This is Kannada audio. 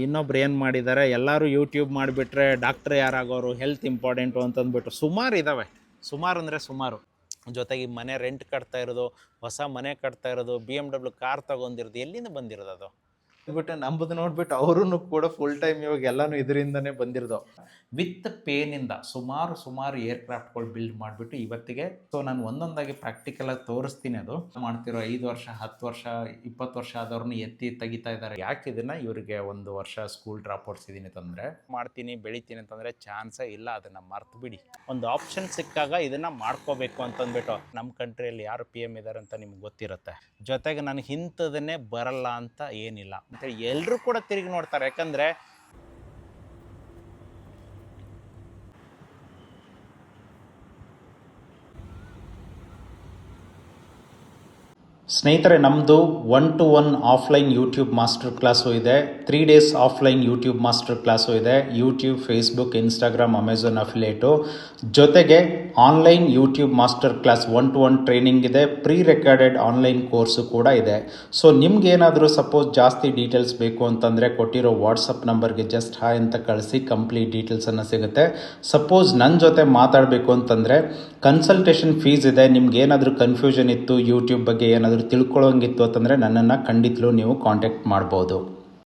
ಇನ್ನೊಬ್ರು ಏನು ಮಾಡಿದ್ದಾರೆ, ಎಲ್ಲರೂ ಯೂಟ್ಯೂಬ್ ಮಾಡಿಬಿಟ್ರೆ ಡಾಕ್ಟ್ರ್ ಯಾರಾಗೋರು, ಹೆಲ್ತ್ ಇಂಪಾರ್ಟೆಂಟು ಅಂತಂದ್ಬಿಟ್ಟು ಸುಮಾರು ಇದ್ದಾವೆ. ಸುಮಾರು ಅಂದರೆ ಸುಮಾರು. ಜೊತೆಗೆ ಮನೆ ರೆಂಟ್ ಕಟ್ತಾ ಇರೋದು, ಹೊಸ ಮನೆ ಕಟ್ತಾ ಇರೋದು, BMW ಕಾರ್ ತೊಗೊಂಡಿರೋದು, ಎಲ್ಲಿಂದ ಬಂದಿರೋದು ಅದು ಬಿಟ್ಟು ನಂಬುದು ನೋಡ್ಬಿಟ್ಟು ಅವರೂ ಕೂಡ ಫುಲ್ ಟೈಮ್ ಇವಾಗ ಎಲ್ಲನೂ ಇದರಿಂದನೇ ಬಂದಿರೋದು. ವಿತ್ ಪೇನಿಂದ ಸುಮಾರು ಏರ್ಕ್ರಾಫ್ಟ್ಗಳು ಬಿಲ್ಡ್ ಮಾಡಿಬಿಟ್ಟು ಇವತ್ತಿಗೆ. ಸೊ ನಾನು ಒಂದೊಂದಾಗಿ ಪ್ರಾಕ್ಟಿಕಲಾಗಿ ತೋರಿಸ್ತೀನಿ. ಅದು ಮಾಡ್ತಿರೋ 5 ವರ್ಷ 10 ವರ್ಷ 20 ವರ್ಷ ಆದವ್ರನ್ನ ಎತ್ತಿ ತೆಗಿತಾ ಇದ್ದಾರೆ. ಯಾಕೆ ಇದನ್ನ ಇವರಿಗೆ 1 ವರ್ಷ ಸ್ಕೂಲ್ ಡ್ರಾಪ್ ಔಟ್ಸಿದ್ದೀನಿ ಅಂತಂದರೆ, ಮಾಡ್ತೀನಿ ಬೆಳಿತೀನಿ ಅಂತಂದರೆ ಚಾನ್ಸೇ ಇಲ್ಲ. ಅದನ್ನು ಮರ್ತು ಬಿಡಿ. ಒಂದು ಆಪ್ಷನ್ ಸಿಕ್ಕಾಗ ಇದನ್ನು ಮಾಡ್ಕೋಬೇಕು ಅಂತಂದ್ಬಿಟ್ಟು. ನಮ್ಮ ಕಂಟ್ರಿಯಲ್ಲಿ ಯಾರು PM ಇದ್ದಾರೆ ಅಂತ ನಿಮ್ಗೆ ಗೊತ್ತಿರುತ್ತೆ. ಜೊತೆಗೆ ನನಗೆ ಇಂಥದನ್ನೇ ಬರಲ್ಲ ಅಂತ ಏನಿಲ್ಲ ಅಂತೇಳಿ ಎಲ್ಲರೂ ಕೂಡ ತಿರುಗಿ ನೋಡ್ತಾರೆ. ಯಾಕಂದರೆ ಸ್ನೇಹಿತರೆ, ನಮ್ಮದು 1-to-1 offline YouTube master class ಇದೆ. 3 days offline YouTube master class ಇದೆ. YouTube, Facebook, Instagram, Amazon affiliate. ಜೊತೆಗೆ online YouTube master class 1-to-1 training ಇದೆ. ಪ್ರೀ ರೆಕಾರ್ಡೆಡ್ ಆನ್ಲೈನ್ ಕೋರ್ಸು ಕೂಡ ಇದೆ. ಸೊ ನಿಮ್ಗೇನಾದರೂ ಸಪೋಸ್ ಜಾಸ್ತಿ ಡೀಟೇಲ್ಸ್ ಬೇಕು ಅಂತಂದರೆ ಕೊಟ್ಟಿರೋ ವಾಟ್ಸಪ್ ನಂಬರ್ಗೆ ಜಸ್ಟ್ ಹಾಯ್ ಅಂತ ಕಳಿಸಿ ಕಂಪ್ಲೀಟ್ ಡೀಟೇಲ್ಸನ್ನು ಸಿಗುತ್ತೆ. ಸಪೋಸ್ ನನ್ನ ಜೊತೆ ಮಾತಾಡಬೇಕು ಅಂತಂದರೆ ಕನ್ಸಲ್ಟೇಷನ್ ಫೀಸ್ ಇದೆ. ನಿಮ್ಗೆ ಏನಾದರೂ ಕನ್ಫ್ಯೂಷನ್ ಇತ್ತು, ಯೂಟ್ಯೂಬ್ ಬಗ್ಗೆ ಏನಾದರೂ ತಿಳ್ಕೊಳ್ಳೋಂಗಿತ್ತು ಅಂತಂದರೆ ನನ್ನನ್ನು ಖಂಡಿತಲೂ ನೀವು ಕಾಂಟ್ಯಾಕ್ಟ್ ಮಾಡ್ಬೋದು.